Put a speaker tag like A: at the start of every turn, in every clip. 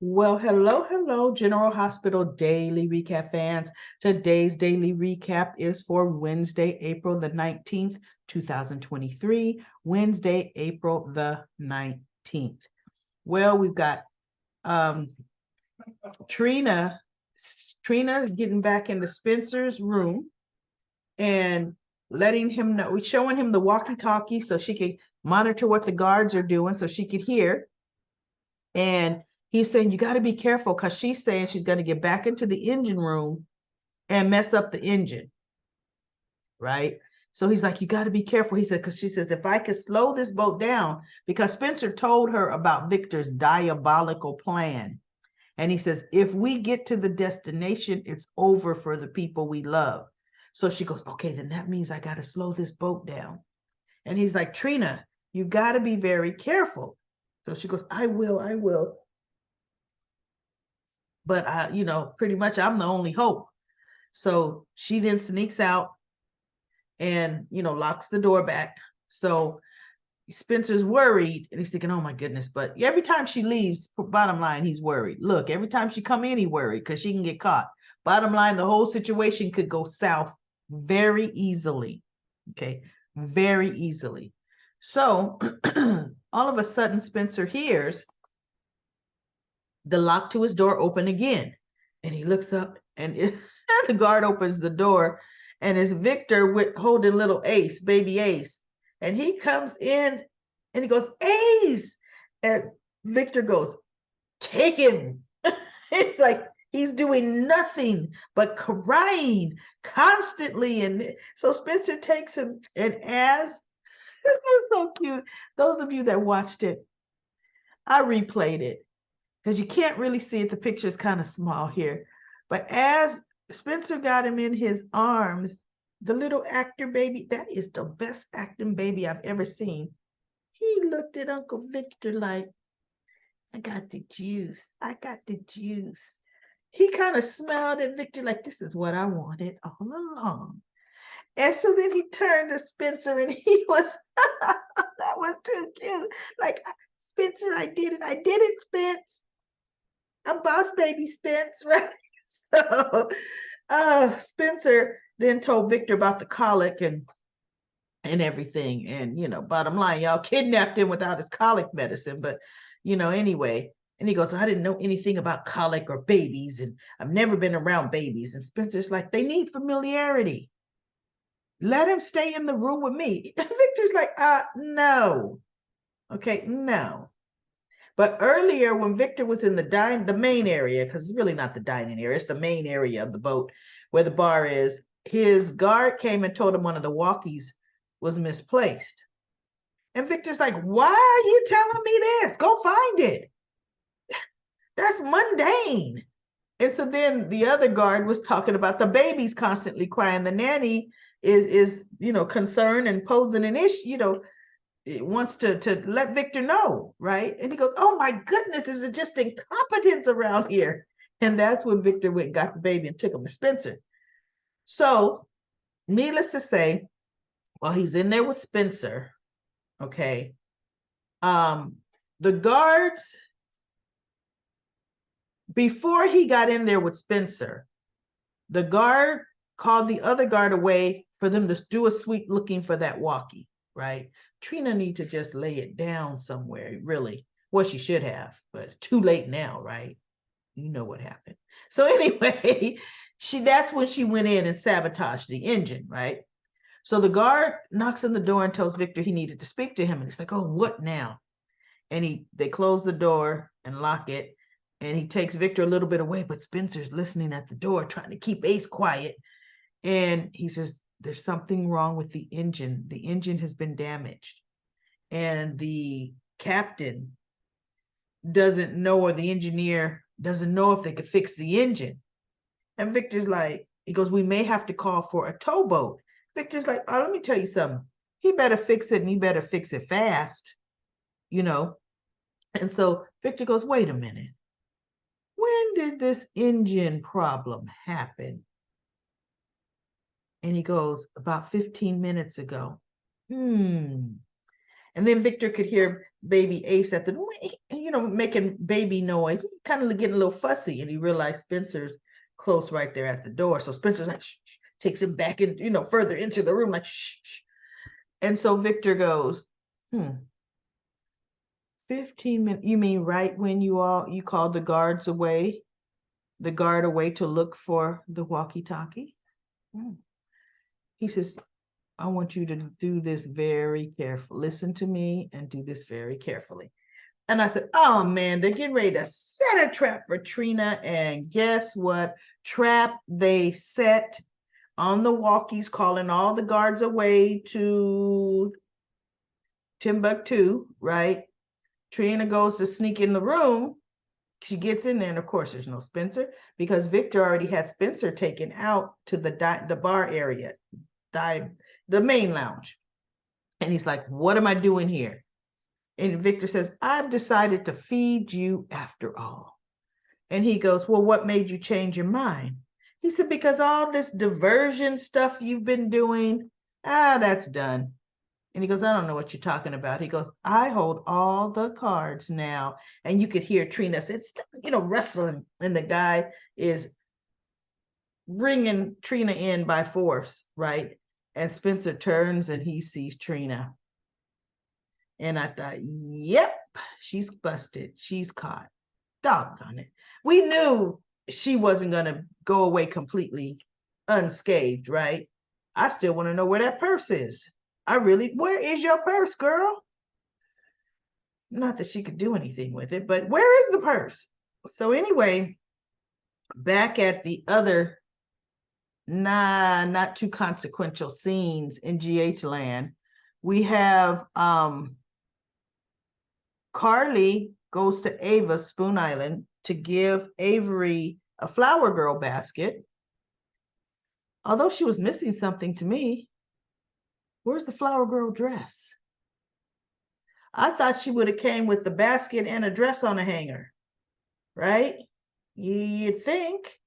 A: Well, hello, General Hospital Daily Recap fans. Today's daily recap is for Wednesday, April the 19th, 2023. Wednesday, April the 19th. Well, we've got um, Trina. Trina getting back into Spencer's room and letting him know, showing him the walkie-talkie so she could monitor what the guards are doing so she could hear. And he's saying, you got to be careful because she's saying she's going to get back into the engine room and mess up the engine. Right. So he's like, you got to be careful. He said, because she says, if I could slow this boat down, because Spencer told her about Victor's diabolical plan. And he says, if we get to the destination, it's over for the people we love. So she goes, okay, then that means I got to slow this boat down. And he's like, Trina, you got to be very careful. So she goes, I will. But pretty much I'm the only hope. So she then sneaks out and, locks the door back. So Spencer's worried and he's thinking, oh my goodness. But every time she leaves, bottom line, he's worried. Look, every time she come in, he worried because she can get caught. Bottom line, the whole situation could go south very easily. Okay, very easily. So all of a sudden, Spencer hears the lock to his door open again. And he looks up and the guard opens the door and it's Victor with holding little Ace, baby Ace. And he comes in and he goes, Ace. And Victor goes, take him. It's like he's doing nothing but crying constantly. And so Spencer takes him. And as this was so cute, those of you that watched it, I replayed it because you can't really see it. The picture is kind of small here. But as Spencer got him in his arms, the little actor baby, that is the best acting baby I've ever seen. He looked at Uncle Victor like, I got the juice. I got the juice. He kind of smiled at Victor like, this is what I wanted all along. And so then he turned to Spencer and he was, that was too cute. Like, Spencer, I did it. I did it, Spence. I'm boss baby Spence, right? So Spencer then told Victor about the colic and everything. And bottom line, y'all kidnapped him without his colic medicine. But anyway. And he goes, I didn't know anything about colic or babies, and I've never been around babies. And Spencer's like, they need familiarity. Let him stay in the room with me. Victor's like, no. Okay, no. But earlier, when Victor was in the main area, because it's really not the dining area, it's the main area of the boat where the bar is, his guard came and told him one of the walkies was misplaced. And Victor's like, why are you telling me this? Go find it. That's mundane. And so then the other guard was talking about the babies constantly crying. The nanny is concerned and posing an issue, it wants to let Victor know, right? And he goes, oh my goodness, is it just incompetence around here? And that's when Victor went and got the baby and took him to Spencer. So needless to say, while he's in there with Spencer, okay, the guards, before he got in there with Spencer, the guard called the other guard away for them to do a sweep looking for that walkie, right? Trina need to just lay it down somewhere, really. Well, she should have, but it's too late now, right? You know what happened. So anyway, that's when she went in and sabotaged the engine, right? So the guard knocks on the door and tells Victor he needed to speak to him. And he's like, oh, what now? And they close the door and lock it. And he takes Victor a little bit away, but Spencer's listening at the door, trying to keep Ace quiet. And he says, there's something wrong with the engine. The engine has been damaged. And the captain doesn't know, or the engineer doesn't know if they could fix the engine. And Victor's like, he goes, we may have to call for a towboat. Victor's like, oh, let me tell you something. He better fix it, and he better fix it fast, And so Victor goes, wait a minute. When did this engine problem happen? And he goes, about 15 minutes ago. And then Victor could hear baby Ace at the door, making baby noise, kind of getting a little fussy, and he realized Spencer's close right there at the door. So Spencer's like, shh, shh, takes him back in, further into the room, like, shh, shh. And so Victor goes, 15 minutes. You mean right when you called the guard away to look for the walkie-talkie? He says, I want you to do this very carefully. Listen to me and do this very carefully. And I said, oh man, they're getting ready to set a trap for Trina. And guess what? Trap they set on the walkies, calling all the guards away to Timbuktu, right? Trina goes to sneak in the room. She gets in there, and of course, there's no Spencer because Victor already had Spencer taken out to the bar area, the main lounge. And he's like, what am I doing here? And Victor says, I've decided to feed you after all. And he goes, well, what made you change your mind? He said, because all this diversion stuff you've been doing, that's done. And he goes, I don't know what you're talking about. He goes, I hold all the cards now. And you could hear Trina say, wrestling. And the guy is bringing Trina in by force, right? And Spencer turns and he sees Trina. And I thought, yep, she's busted. She's caught. Doggone it. We knew she wasn't going to go away completely unscathed, right? I still want to know where that purse is. Where is your purse, girl? Not that she could do anything with it, but where is the purse? So anyway, back at the other not too consequential scenes in GH land, we have Carly goes to Ava, Spoon Island, to give Avery a Flower Girl basket. Although she was missing something to me. Where's the Flower Girl dress? I thought she would have came with the basket and a dress on a hanger, right? You'd think.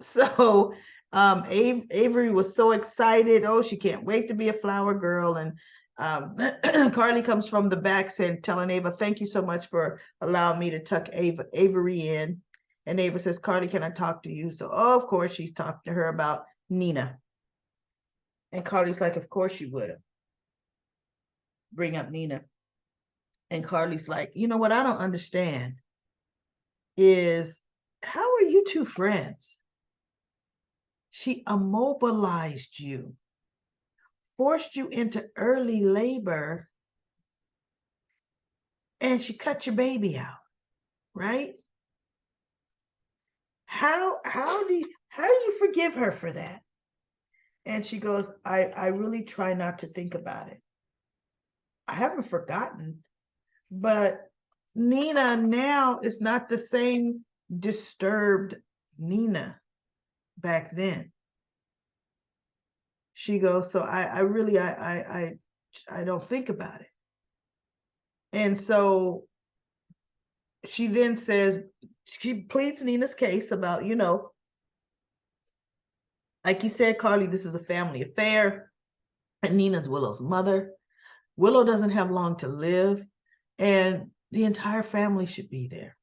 A: So Avery was so excited. Oh, she can't wait to be a flower girl. And Carly comes from the back telling Ava, thank you so much for allowing me to tuck Avery in. And Ava says, Carly, can I talk to you? So, of course, she's talking to her about Nina. And Carly's like, of course you would. Bring up Nina. And Carly's like, you know what I don't understand is, how are you two friends? She immobilized you, forced you into early labor, and she cut your baby out, right? How do you forgive her for that? And she goes, I really try not to think about it. I haven't forgotten, but Nina now is not the same disturbed Nina back then. She goes, so I really don't think about it. And so she then says, she pleads Nina's case about, like you said, Carly, this is a family affair, and Nina's Willow's mother. Willow doesn't have long to live, and the entire family should be there.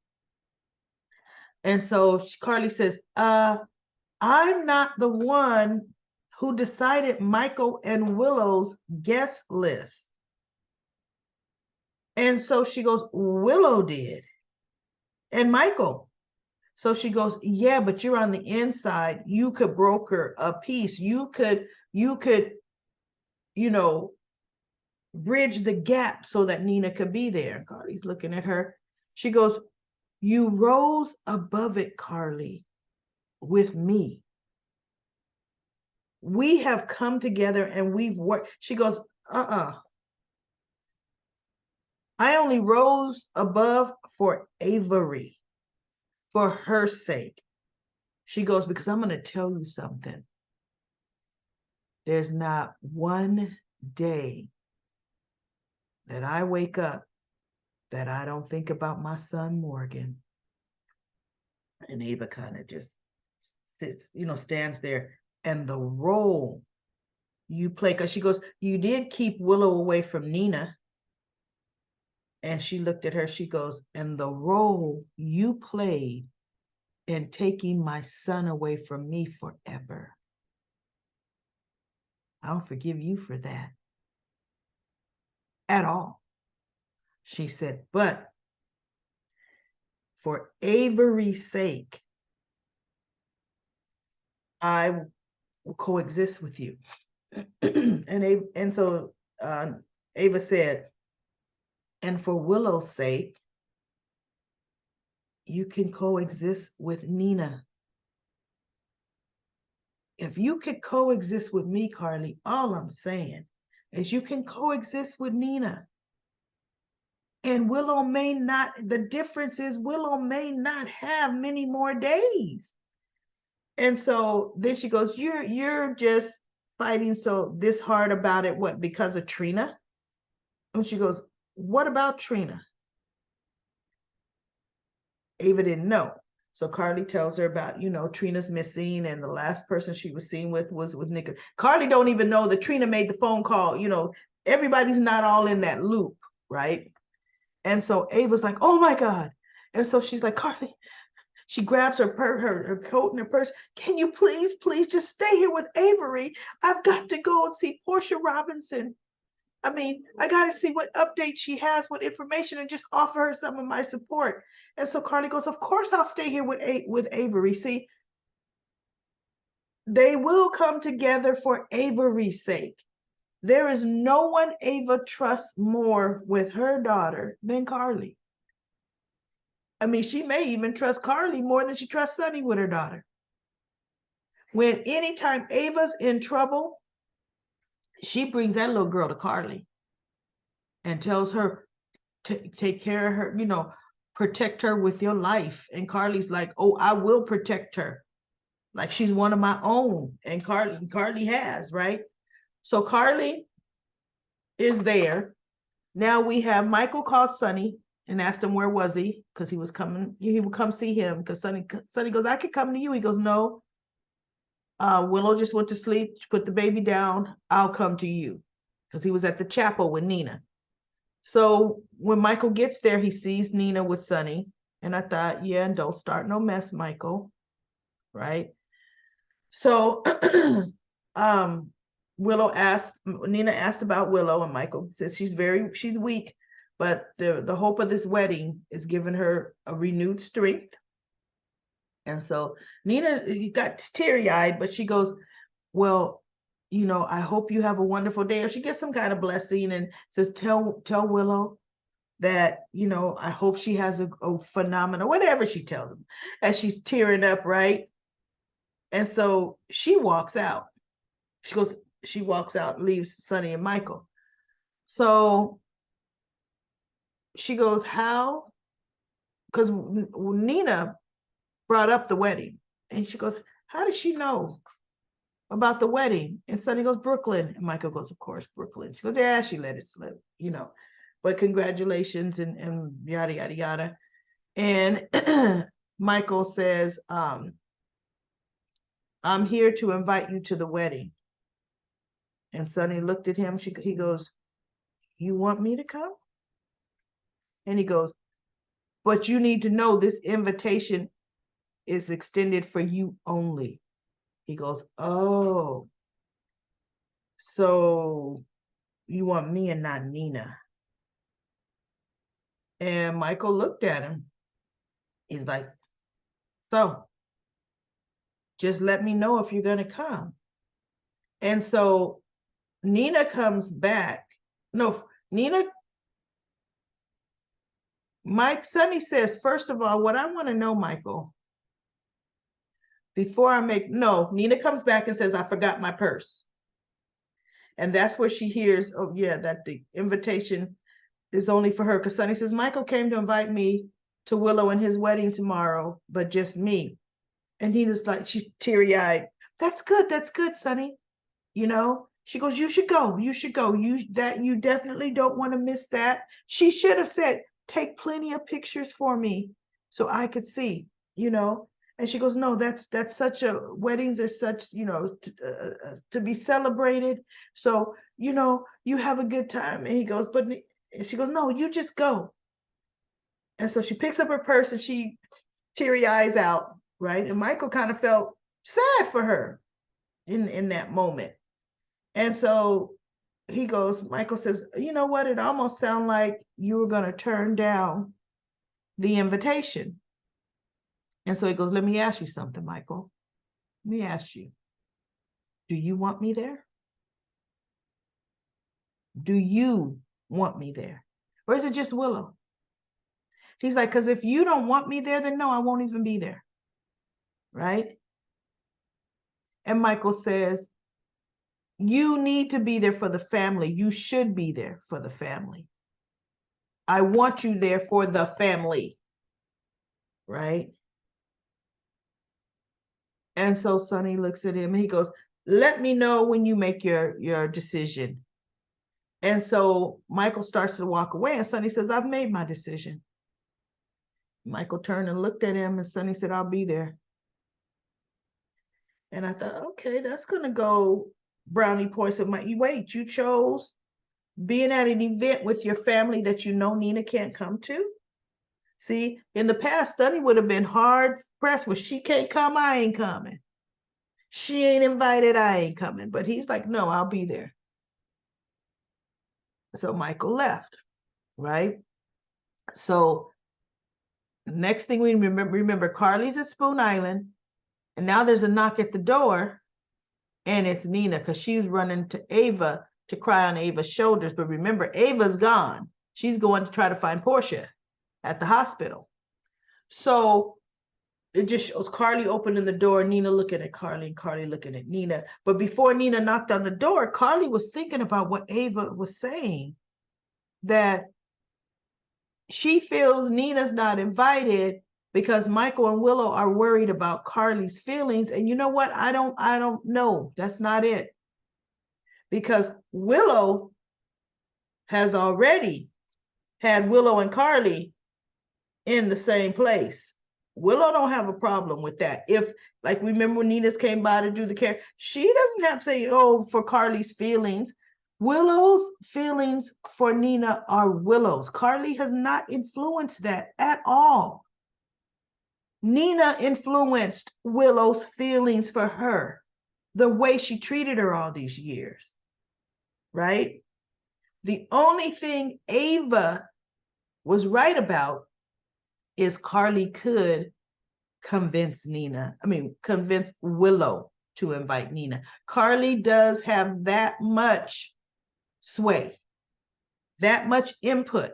A: And so Carly says, I'm not the one who decided Michael and Willow's guest list. And so she goes, Willow did. And Michael. So she goes, yeah, but you're on the inside. You could broker a peace. You could, bridge the gap so that Nina could be there. Carly's looking at her. She goes, you rose above it, Carly, with me. We have come together and we've worked. She goes, I only rose above for Avery, for her sake. She goes, because I'm going to tell you something. There's not one day that I wake up that I don't think about my son, Morgan. And Ava kind of just sits, stands there. And the role you play, because she goes, you did keep Willow away from Nina. And she looked at her, she goes, and the role you played in taking my son away from me forever, I don't forgive you for that at all. She said, but for Avery's sake, I will coexist with you. and so Ava said, and for Willow's sake, you can coexist with Nina. If you could coexist with me, Carly, all I'm saying is you can coexist with Nina. And Willow may not, the difference is Willow may not have many more days. And so then she goes, you're just fighting so this hard about it, what, because of Trina? And she goes, what about Trina? Ava didn't know. So Carly tells her about, Trina's missing, and the last person she was seen with was with Nick. Carly don't even know that Trina made the phone call. Everybody's not all in that loop, right? And so Ava's like, oh my God. And so she's like, Carly, she grabs her coat and her purse. Can you please just stay here with Avery? I've got to go and see Portia Robinson. I got to see what update she has, what information, and just offer her some of my support. And so Carly goes, of course I'll stay here with Avery. See, they will come together for Avery's sake. There is no one Ava trusts more with her daughter than Carly. She may even trust Carly more than she trusts Sunny with her daughter. When anytime Ava's in trouble, she brings that little girl to Carly and tells her to take care of her, protect her with your life. And Carly's like, oh, I will protect her. Like she's one of my own. And Carly has, right? So Carly is there. Now we have Michael called Sunny and asked him where was he, because he was coming. He would come see him because Sunny goes, I could come to you. He goes, no. Willow just went to sleep. She put the baby down. I'll come to you, because he was at the chapel with Nina. So when Michael gets there, he sees Nina with Sunny. And I thought, yeah, don't start no mess, Michael. Right? So Nina asked about Willow, and Michael says she's weak, but the hope of this wedding is giving her a renewed strength. And so Nina got teary-eyed, but she goes, well, I hope you have a wonderful day. Or she gives some kind of blessing and says, tell Willow that, I hope she has a phenomenal, whatever she tells him, as she's tearing up, right? And so she walks out. She walks out, leaves Sunny and Michael. So she goes, how? Because Nina brought up the wedding. And she goes, how did she know about the wedding? And Sunny goes, Brooklyn. And Michael goes, of course, Brooklyn. She goes, yeah, she let it slip, but congratulations and yada, yada, yada. And Michael says, I'm here to invite you to the wedding. And Sunny looked at him. He goes, you want me to come? And he goes, but you need to know this invitation is extended for you only. He goes, oh, so you want me and not Nina? And Michael looked at him. He's like, so just let me know if you're going to come. And so Nina comes back. No, Sunny says, first of all, what I want to know, Michael, Nina comes back and says, I forgot my purse. And that's where she hears, oh yeah, that the invitation is only for her. Because Sunny says, Michael came to invite me to Willow and his wedding tomorrow, but just me. And Nina's like, she's teary-eyed. That's good, Sunny. She goes, you should go. You definitely don't want to miss that. She should have said, take plenty of pictures for me so I could see, And she goes, no, that's such weddings are such, to be celebrated. So, you have a good time. And he goes, she goes, no, you just go. And so she picks up her purse and she teary eyes out, right? And Michael kind of felt sad for her in that moment. And so Michael says, you know what? It almost sounded like you were going to turn down the invitation. And so he goes, let me ask you something, Michael. Let me ask you, do you want me there? Do you want me there? Or is it just Willow? He's like, because if you don't want me there, then no, I won't even be there. Right? And Michael says, you need to be there for the family. You should be there for the family. I want you there for the family. Right? And so Sonny looks at him and he goes, let me know when you make your decision. And so Michael starts to walk away and Sonny says, I've made my decision. Michael turned and looked at him and Sonny said, I'll be there. And I thought, okay, that's going to go brownie points of my, wait, you chose being at an event with your family that you know Nina can't come to? See, in the past, Sonny would have been hard pressed. Well, she can't come, I ain't coming. She ain't invited, I ain't coming. But he's like, no, I'll be there. So Michael left, right? So next thing we remember Carly's at Spoon Island, and now there's a knock at the door, and it's Nina because she's running to Ava to cry on Ava's shoulders. But remember, Ava's gone. She's going to try to find Portia at the hospital. So it just shows Carly opening the door, Nina looking at Carly, and Carly looking at Nina. But before Nina knocked on the door, Carly was thinking about what Ava was saying, that she feels Nina's not invited because Michael and Willow are worried about Carly's feelings. And you know what? I don't know. That's not it. Because Willow has already had Willow and Carly in the same place. Willow don't have a problem with that. If, like, remember when Nina's came by to do the care, she doesn't have to say, oh, for Carly's feelings. Willow's feelings for Nina are Willow's. Carly has not influenced that at all. Nina influenced Willow's feelings for her, the way she treated her all these years, right? The only thing Ava was right about is Carly could convince Willow to invite Nina. Carly does have that much sway, that much input.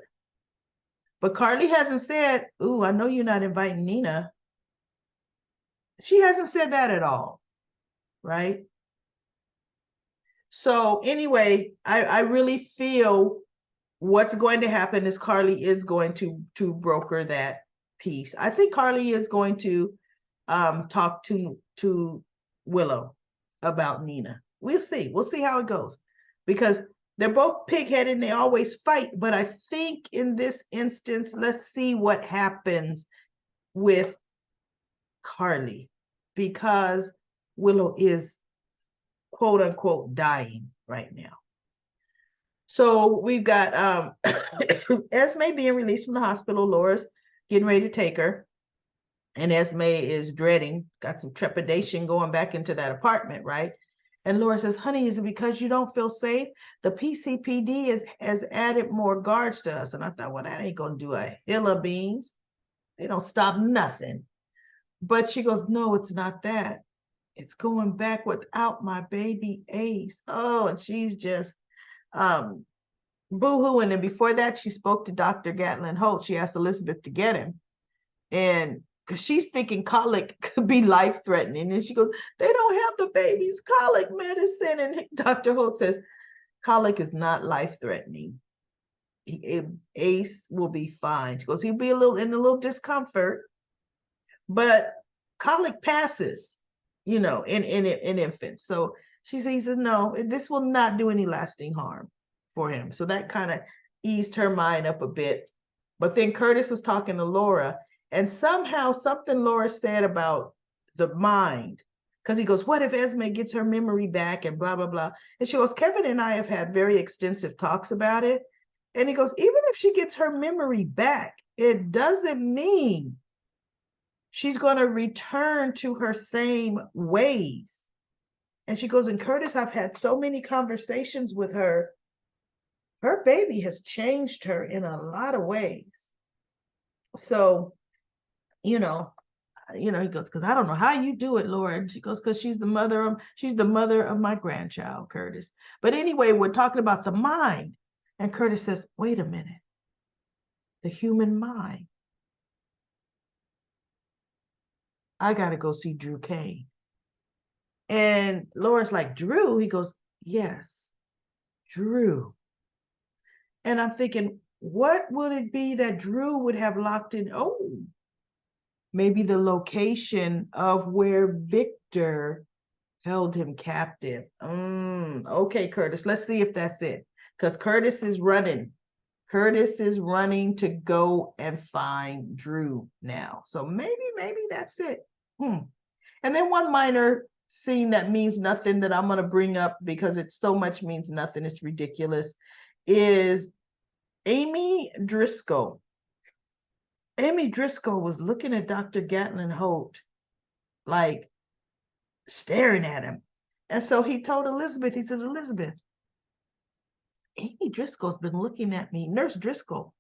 A: But Carly hasn't said, ooh, I know you're not inviting Nina. She hasn't said that at all, right? So anyway, I really feel what's going to happen is Carly is going to broker that peace. I think Carly is going to talk to Willow about Nina. We'll see. We'll see how it goes, because they're both pig-headed and they always fight. But I think in this instance, let's see what happens with Carly, because Willow is quote unquote dying right now. So we've got Esme being released from the hospital. Laura's getting ready to take her. And Esme is dreading, got some trepidation going back into that apartment, right? And Laura says, honey, is it because you don't feel safe? The PCPD has added more guards to us. And I thought, well, that ain't going to do a hill of beans. They don't stop nothing. But she goes, no, it's not that. It's going back without my baby Ace. Oh, and she's just boo-hooing. And before that, she spoke to Dr. Gatlin Holt. She asked Elizabeth to get him. And because she's thinking colic could be life-threatening. And she goes, they don't have the baby's colic medicine. And Dr. Holt says, colic is not life-threatening. Ace will be fine. She goes, he'll be in a little discomfort, but colic passes, in infants. So he says, no, this will not do any lasting harm for him. So that kind of eased her mind up a bit. But then Curtis was talking to Laura, and somehow something Laura said about the mind, because he goes, what if Esme gets her memory back and blah, blah, blah. And she goes, Kevin and I have had very extensive talks about it. And he goes, even if she gets her memory back, it doesn't mean she's going to return to her same ways. And she goes, and Curtis, I've had so many conversations with her. Her baby has changed her in a lot of ways. So, you know, he goes, because I don't know how you do it, Lord. She goes, because she's the mother of my grandchild, Curtis. But anyway, we're talking about the mind. And Curtis says, wait a minute. The human mind. I got to go see Drew Kane. And Laura's like, Drew? He goes, yes, Drew. And I'm thinking, what would it be that Drew would have locked in? Oh, maybe the location of where Victor held him captive. Okay, Curtis, let's see if that's it. Because Curtis is running. Curtis is running to go and find Drew now. So maybe that's it. And then one minor scene that means nothing that I'm going to bring up because it so much means nothing, it's ridiculous, is Amy Driscoll. Amy Driscoll was looking at Dr. Gatlin Holt, like staring at him. And so he told Elizabeth, he says, Elizabeth, Amy Driscoll's been looking at me. Nurse Driscoll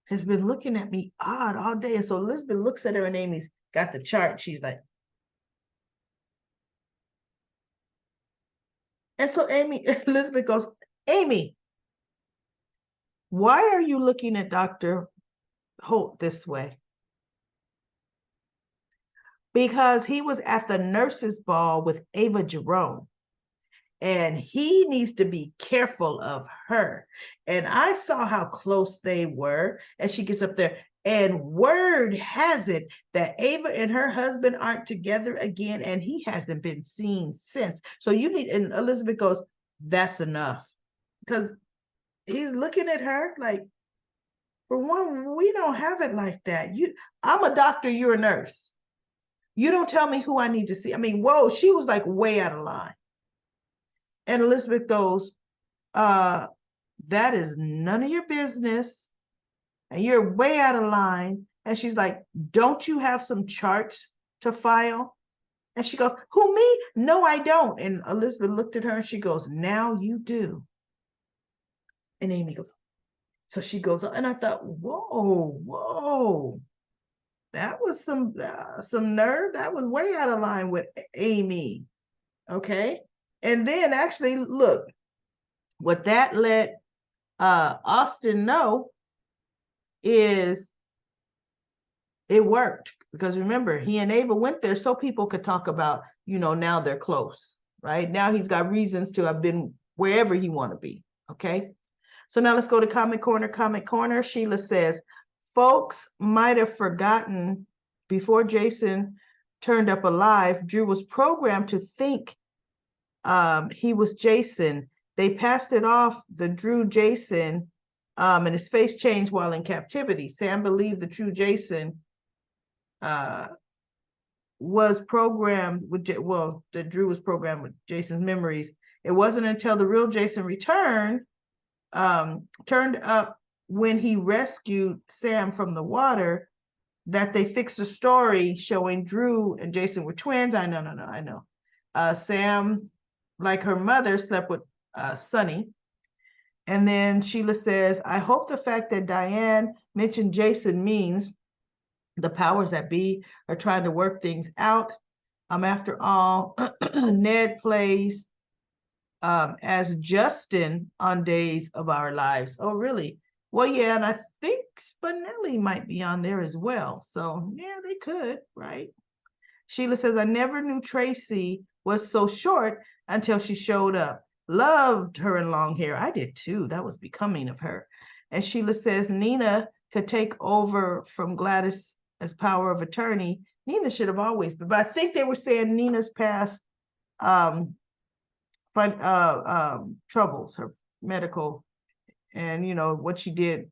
A: has been looking at me odd all day. And so Elizabeth looks at her and Amy's got the chart. She's like, and so Elizabeth goes, Amy, why are you looking at Dr. Holt this way? Because he was at the nurses' ball with Ava Jerome. And he needs to be careful of her. And I saw how close they were. And she gets up there. And word has it that Ava and her husband aren't together again. And he hasn't been seen since. So you need, and Elizabeth goes, that's enough. Because he's looking at her like, for one, we don't have it like that. I'm a doctor, you're a nurse. You don't tell me who I need to see. I mean, whoa, she was like way out of line. And Elizabeth goes, that is none of your business. And you're way out of line. And she's like, don't you have some charts to file? And she goes, who, me? No, I don't. And Elizabeth looked at her and she goes, now you do. And Amy goes, so she goes, and I thought, whoa. That was some nerve. That was way out of line with Amy. Okay. And then actually, look, what that let Austin know is it worked. Because remember, he and Ava went there so people could talk about, now they're close, right? Now he's got reasons to have been wherever he want to be. Okay. So now let's go to Comment Corner. Sheila says, folks might have forgotten before Jason turned up alive, Drew was programmed to think he was Jason. They passed it off, the Drew Jason, and his face changed while in captivity. Sam believed the true Jason was programmed with, the Drew was programmed with Jason's memories. It wasn't until the real Jason returned up when he rescued Sam from the water that they fixed the story showing Drew and Jason were twins. I know. Sam, like her mother, slept with Sonny. And then Sheila says, I hope the fact that Diane mentioned Jason means the powers that be are trying to work things out. After all, Ned plays as Justin on Days of Our Lives. Oh, really? Well, yeah, and I think Spinelli might be on there as well. So, yeah, they could, right? Sheila says, I never knew Tracy was so short until she showed up. Loved her in long hair. I did too. That was becoming of her. And Sheila says, Nina could take over from Gladys as power of attorney. Nina should have always been, but I think they were saying Nina's past troubles, her medical, and what she did,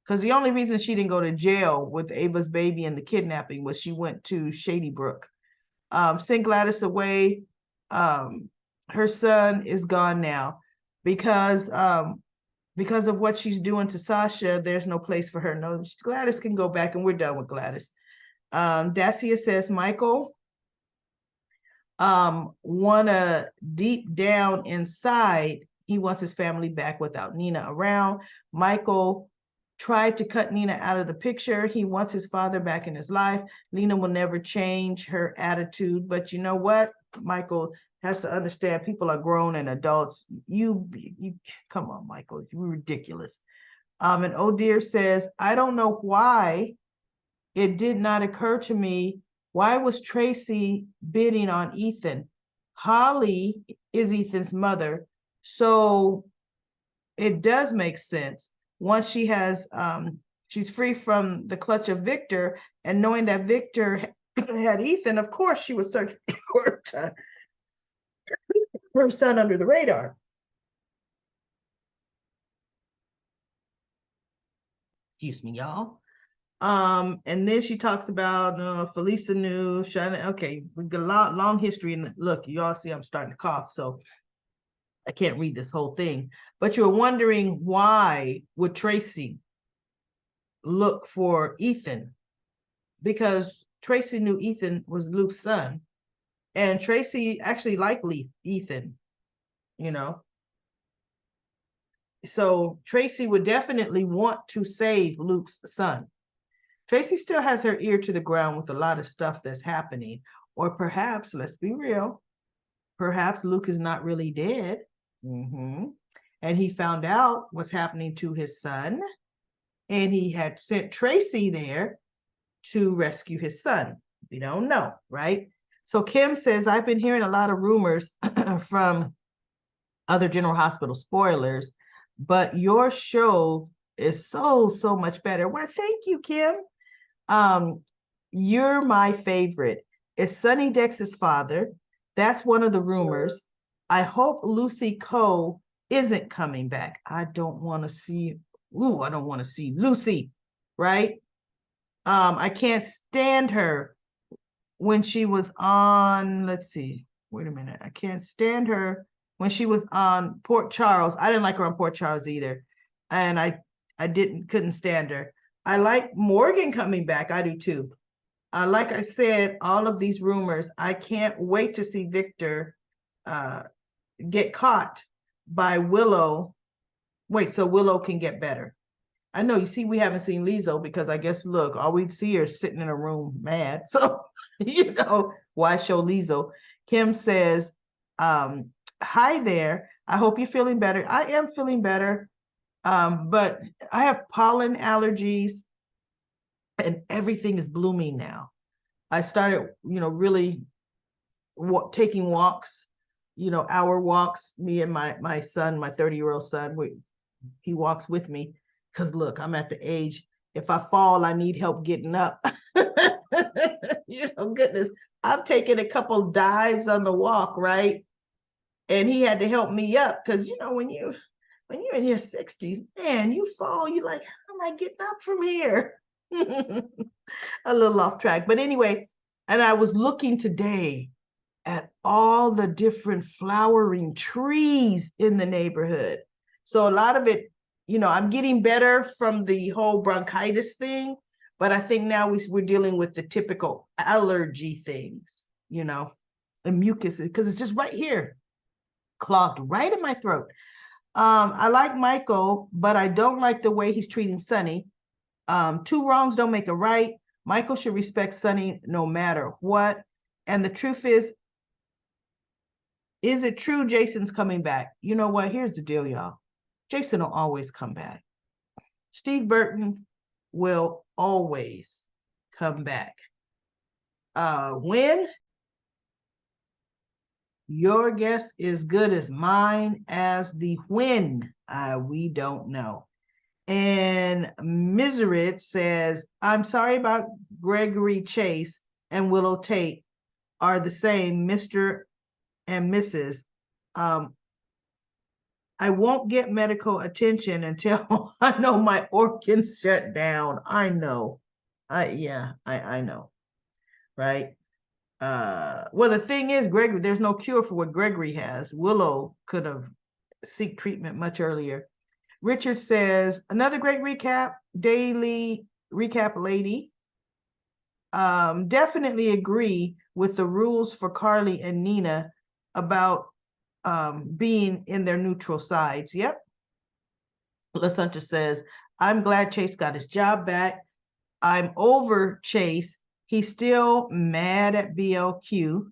A: because the only reason she didn't go to jail with Ava's baby and the kidnapping was she went to Shady Brook. Send Gladys away. Her son is gone now because because of what she's doing to Sasha, there's no place for her. No, Gladys can go back, and we're done with Gladys. Dacia says Michael wanna deep down inside, he wants his family back without Nina around. Michael tried to cut Nina out of the picture. He wants his father back in his life. Nina will never change her attitude, but you know what? Michael has to understand people are grown and adults. You come on, Michael, you're ridiculous. And Oh Dear says, I don't know why it did not occur to me, why was Tracy bidding on Ethan? Holly is Ethan's mother, so it does make sense. Once she has, she's free from the clutch of Victor, and knowing that Victor had Ethan, of course she was searching for her son under the radar. Excuse me, y'all. And then she talks about Felisa knew Shana. Okay, we got a long history, and look, you all see I'm starting to cough, so I can't read this whole thing. But you're wondering, why would Tracy look for Ethan? Because Tracy knew Ethan was Luke's son, and Tracy actually liked Ethan, you know. So Tracy would definitely want to save Luke's son. Tracy still has her ear to the ground with a lot of stuff that's happening. Or perhaps, let's be real, perhaps Luke is not really dead. And he found out what's happening to his son, and he had sent Tracy there to rescue his son. We don't know, right? So Kim says, I've been hearing a lot of rumors from other General Hospital spoilers, but your show is so much better. Well, thank you, Kim. You're my favorite. Is Sonny Dex's father? That's one of the rumors. I hope Lucy Coe isn't coming back. I don't want to see, I don't want to see Lucy, right? I can't stand her when she was on, let's see, wait a minute. I can't stand her when she was on Port Charles. I didn't like her on Port Charles either. And I couldn't stand her. I like Morgan coming back. I do too. Like I said, all of these rumors, I can't wait to see Victor get caught by Willow. Wait, so Willow can get better. I know, you see, we haven't seen Lizzo because I guess, look, all we see her sitting in a room mad. So, why show Lizzo? Kim says, hi there. I hope you're feeling better. I am feeling better, but I have pollen allergies and everything is blooming now. I started, really taking walks, hour walks, me and my son, my 30-year-old son, he walks with me. Because look, I'm at the age, if I fall, I need help getting up. Goodness, I'm taking a couple dives on the walk, right? And he had to help me up because, when you're in your 60s, man, you fall, you're like, how am I getting up from here? A little off track. But anyway, and I was looking today at all the different flowering trees in the neighborhood. So a lot of it, I'm getting better from the whole bronchitis thing, but I think now we're dealing with the typical allergy things, the mucus, because it's just right here, clogged right in my throat. I like Michael, but I don't like the way he's treating Sonny. Two wrongs don't make a right. Michael should respect Sonny no matter what. And the truth is it true Jason's coming back? You know what? Here's the deal, y'all. Jason will always come back. Steve Burton will always come back. When? Your guess is good as mine as the when. We don't know. And Miserit says, I'm sorry about Gregory Chase and Willow Tate are the same, Mr. and Mrs. I won't get medical attention until I know my organs shut down. I know. I know. Right? Well, the thing is, Gregory, there's no cure for what Gregory has. Willow could have seek treatment much earlier. Richard says, another great recap, daily recap lady. Definitely agree with the rules for Carly and Nina about being in their neutral sides. Yep. Les Hunter says, I'm glad Chase got his job back. I'm over Chase. He's still mad at BLQ.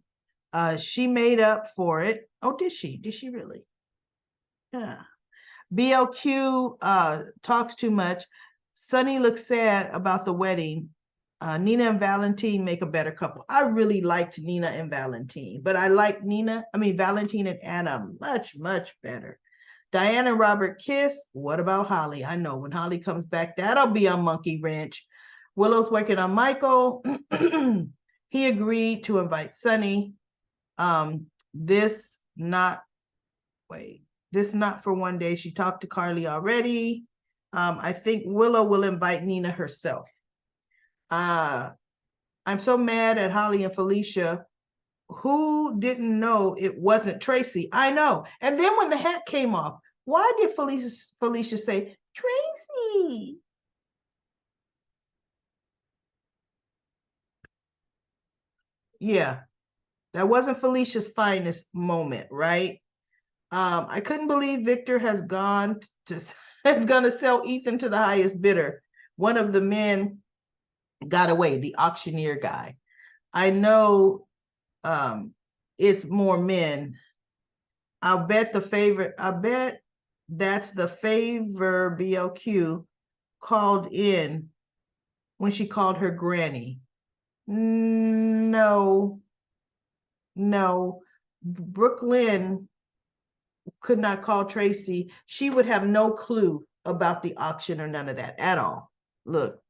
A: She made up for it. Oh, did she? Did she really? Yeah. BLQ talks too much. Sonny looks sad about the wedding. Nina and Valentine make a better couple. I really liked Nina and Valentine, but I like Valentine and Anna much, much better. Diane and Robert kiss. What about Holly? I know when Holly comes back, that'll be a monkey wrench. Willow's working on Michael. He agreed to invite Sonny. This not for one day. She talked to Carly already. I think Willow will invite Nina herself. I'm so mad at Holly and Felicia. Who didn't know it wasn't Tracy? I know. And then when the hat came off, why did Felicia say, Tracy? Yeah, that wasn't Felicia's finest moment, right? I couldn't believe Victor has gone to sell Ethan to the highest bidder. One of the men got away, the auctioneer guy. I know it's more men. I bet that's the favor BLQ called in when she called her granny. No. Brooklyn could not call Tracy. She would have no clue about the auction or none of that at all. Look,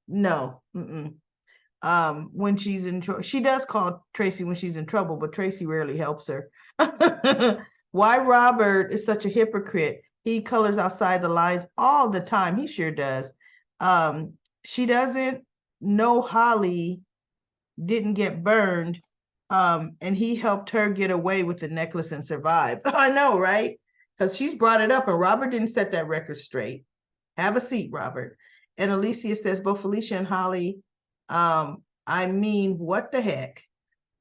A: no. When she's in trouble, she does call Tracy when she's in trouble, but Tracy rarely helps her. Why Robert is such a hypocrite? He colors outside the lines all the time. He sure does. She doesn't know Holly didn't get burned, and he helped her get away with the necklace and survive. I know, right? Because she's brought it up, and Robert didn't set that record straight. Have a seat, Robert. And Alicia says, both Felicia and Holly, what the heck?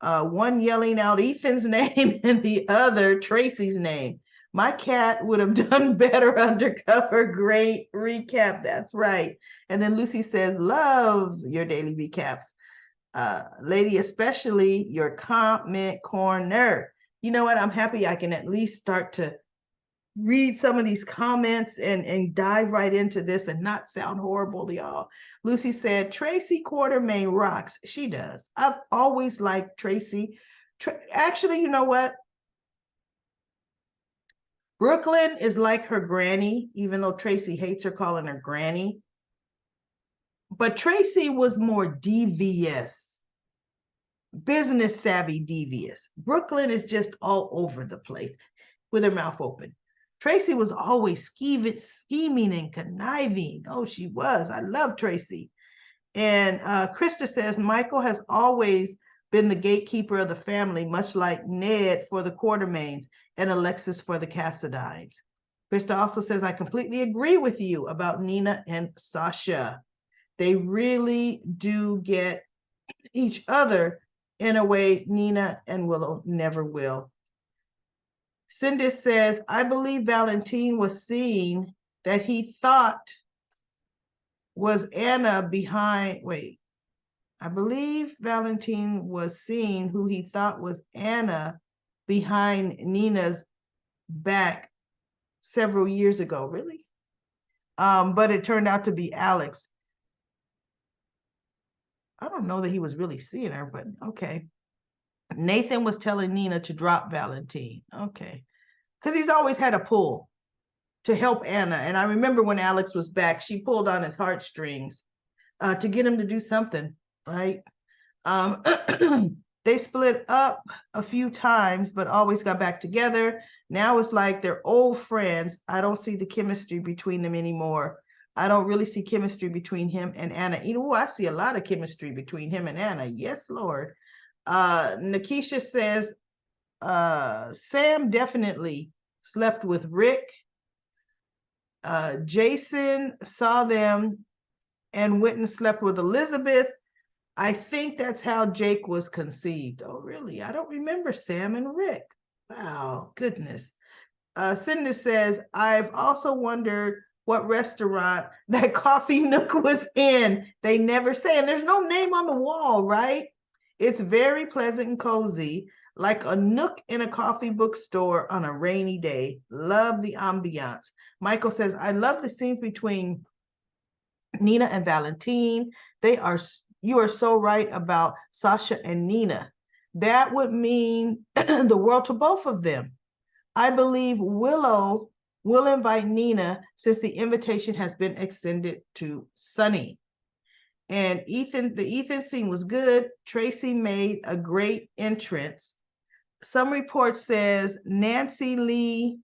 A: One yelling out Ethan's name and the other Tracy's name. My cat would have done better undercover. Great recap. That's right. And then Lucy says, love your daily recaps. Lady, especially your comment corner. You know what? I'm happy I can at least start to read some of these comments and dive right into this and not sound horrible to y'all. Lucy said, Tracy Quartermain rocks. She does. I've always liked Tracy. Actually, you know what? Brooklyn is like her granny, even though Tracy hates her calling her granny. But Tracy was more devious, business savvy devious. Brooklyn is just all over the place with her mouth open. Tracy was always scheming and conniving. Oh, she was. I love Tracy. And Krista says, Michael has always been the gatekeeper of the family, much like Ned for the Quartermains and Alexis for the Cassadines. Krista also says, I completely agree with you about Nina and Sasha. They really do get each other in a way Nina and Willow never will. Cindy says, I believe Valentine was seeing that he thought was Anna behind. I believe Valentine was seeing who he thought was Anna behind Nina's back several years ago. Really? But it turned out to be Alex. I don't know that he was really seeing her, but okay. Nathan was telling Nina to drop Valentine. Okay. Because he's always had a pull to help Anna. And I remember when Alex was back, she pulled on his heartstrings to get him to do something, right? They split up a few times, but always got back together. Now it's like they're old friends. I don't see the chemistry between them anymore. I don't really see chemistry between him and Anna. I see a lot of chemistry between him and Anna. Yes, Lord. Nikisha says, Sam definitely slept with Rick. Jason saw them and went and slept with Elizabeth. I think that's how Jake was conceived. Oh, really? I don't remember Sam and Rick. Wow, goodness. Cindy says, I've also wondered what restaurant that Coffee Nook was in. They never say, and there's no name on the wall, right? It's very pleasant and cozy, like a nook in a coffee bookstore on a rainy day. Love the ambiance. Michael says, I love the scenes between Nina and Valentine. You are so right about Sasha and Nina. That would mean the world to both of them. I believe Willow will invite Nina since the invitation has been extended to Sunny. And the Ethan scene was good. Tracy made a great entrance. Some report says Nancy Lee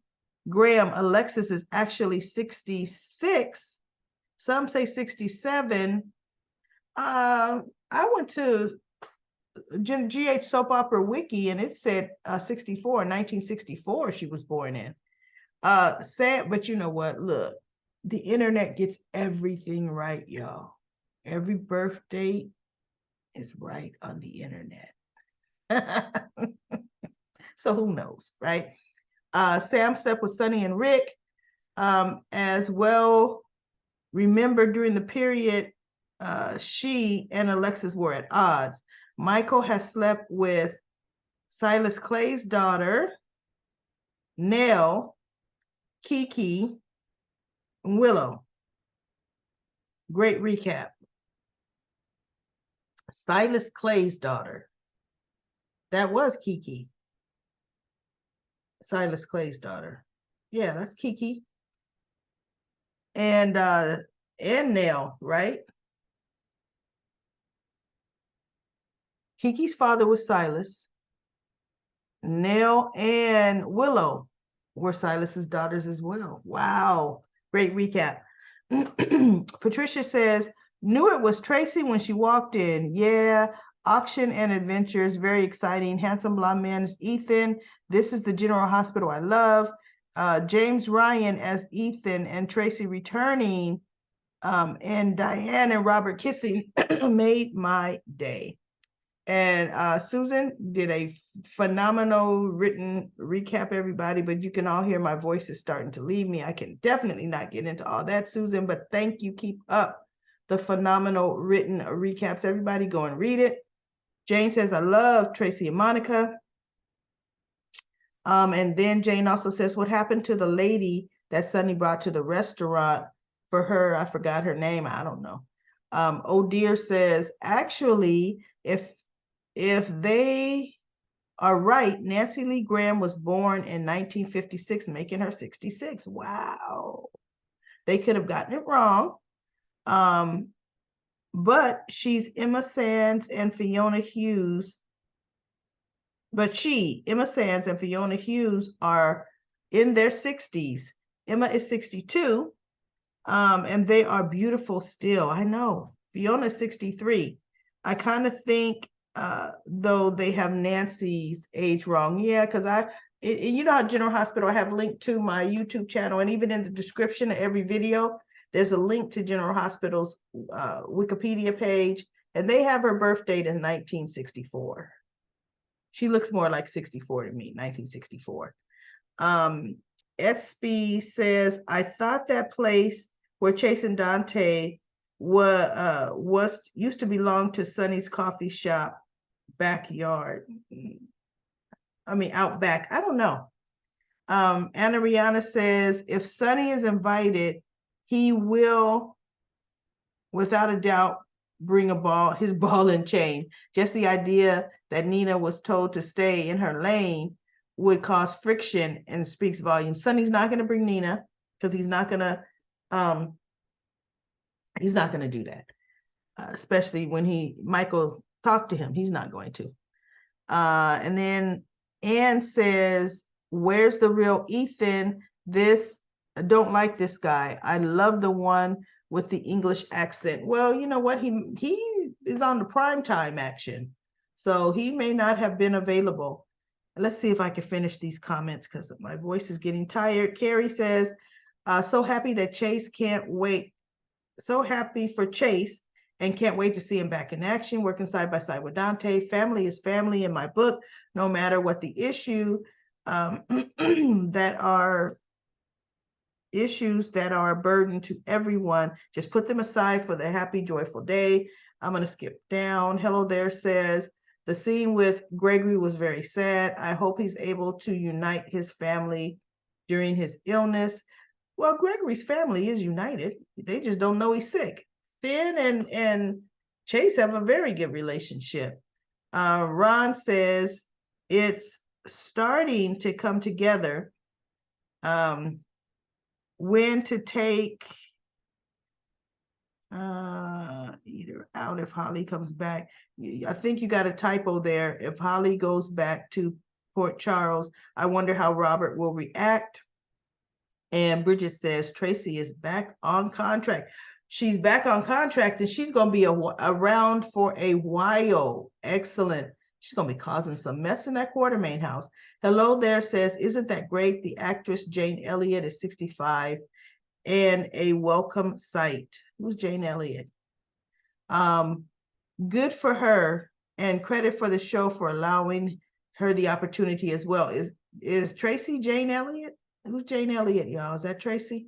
A: Graham, Alexis, is actually 66. Some say 67. I went to GH Soap Opera Wiki and it said 1964 she was born in. Sad, but you know what? Look, the internet gets everything right, y'all. Every birth date is right on the internet. So who knows, right? Sam slept with Sonny and Rick as well. Remember, during the period, she and Alexis were at odds. Michael has slept with Silas Clay's daughter, Nell, Kiki, and Willow. Great recap. Silas Clay's daughter. That was Kiki. Silas Clay's daughter. Yeah, that's Kiki. And Nell, right? Kiki's father was Silas. Nell and Willow were Silas's daughters as well. Wow, great recap. Patricia says, knew it was Tracy when she walked in. Yeah, auction and adventures, very exciting. Handsome blonde man is Ethan. This is the General Hospital I love. James Ryan as Ethan and Tracy returning, and Diane and Robert kissing made my day. And Susan did a phenomenal written recap, everybody, but you can all hear my voice is starting to leave me. I can definitely not get into all that, Susan, but thank you. Keep up the phenomenal written recaps. Everybody go and read it. Jane says, I love Tracy and Monica. And then Jane also says, what happened to the lady that Sunny brought to the restaurant for her? I forgot her name. I don't know. Oh dear says, actually, if they are right, Nancy Lee Graham was born in 1956, making her 66. Wow. They could have gotten it wrong. But she's Emma Sands and Fiona Hughes. Emma Sands and Fiona Hughes are in their 60s. Emma is 62, and they are beautiful still. I know. Fiona is 63. I kind of think though they have Nancy's age wrong. Yeah, because you know how General Hospital, I have linked to my YouTube channel, and even in the description of every video, there's a link to General Hospital's Wikipedia page, and they have her birth date in 1964. She looks more like 64 to me, 1964. SB says, I thought that place where Chase and Dante used to belong to Sonny's coffee shop backyard. I mean, out back. I don't know. Anna Rihanna says, if Sonny is invited, he will, without a doubt, bring his ball and chain. Just the idea that Nina was told to stay in her lane would cause friction and speaks volumes. Sonny's not going to bring Nina because he's not going to do that. Especially when Michael talked to him, he's not going to. And then Anne says, where's the real Ethan? I don't like this guy. I love the one with the English accent. Well, you know what? He is on the primetime action, so he may not have been available. Let's see if I can finish these comments because my voice is getting tired. Carrie says, So happy that Chase can't wait. So happy for Chase and can't wait to see him back in action, working side by side with Dante. Family is family in my book, no matter what the issue that are issues that are a burden to everyone. Just put them aside for the happy, joyful day. I'm going to skip down. Hello there says, the scene with Gregory was very sad. I hope he's able to unite his family during his illness. Well, Gregory's family is united. They just don't know he's sick. Finn and Chase have a very good relationship. Ron says it's starting to come together. When to take either out if Holly comes back. I think you got a typo there. If Holly goes back to Port Charles, I wonder how Robert will react. And Bridget says Tracy is back on contract. She's back on contract and she's going to be around for a while. Excellent. She's going to be causing some mess in that Quartermain house. Hello there says, isn't that great? The actress Jane Elliott is 65 and a welcome sight. Who's Jane Elliott? Good for her and credit for the show for allowing her the opportunity as well. Is Tracy Jane Elliott? Who's Jane Elliott, y'all? Is that Tracy?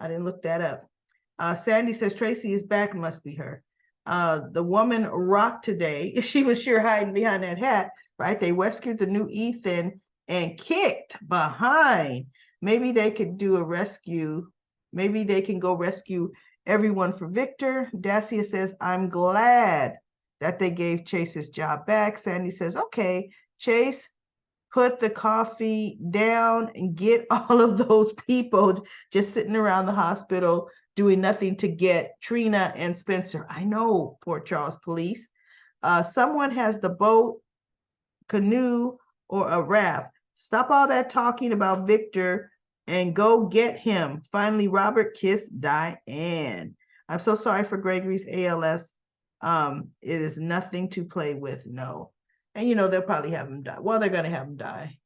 A: I didn't look that up. Sandy says Tracy is back, must be her. The woman rocked today. She was sure hiding behind that hat, right? They rescued the new Ethan and kicked behind. Maybe they could do a rescue. Maybe they can go rescue everyone for Victor. Dacia says, I'm glad that they gave Chase his job back. Sandy says, okay, Chase, put the coffee down and get all of those people just sitting around the hospital doing nothing to get Trina and Spencer. I know, Port Charles police. Someone has the boat, canoe, or a raft. Stop all that talking about Victor and go get him. Finally, Robert kissed Diane. I'm so sorry for Gregory's ALS. It is nothing to play with, no. And they'll probably have him die. Well, they're going to have him die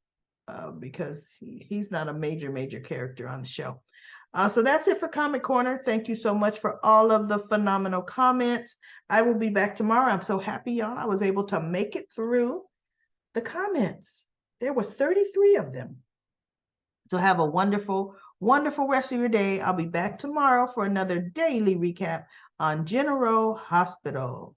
A: because he's not a major character on the show. So that's it for Comic Corner. Thank you so much for all of the phenomenal comments. I will be back tomorrow. I'm so happy, y'all. I was able to make it through the comments. There were 33 of them. So have a wonderful, wonderful rest of your day. I'll be back tomorrow for another daily recap on General Hospital.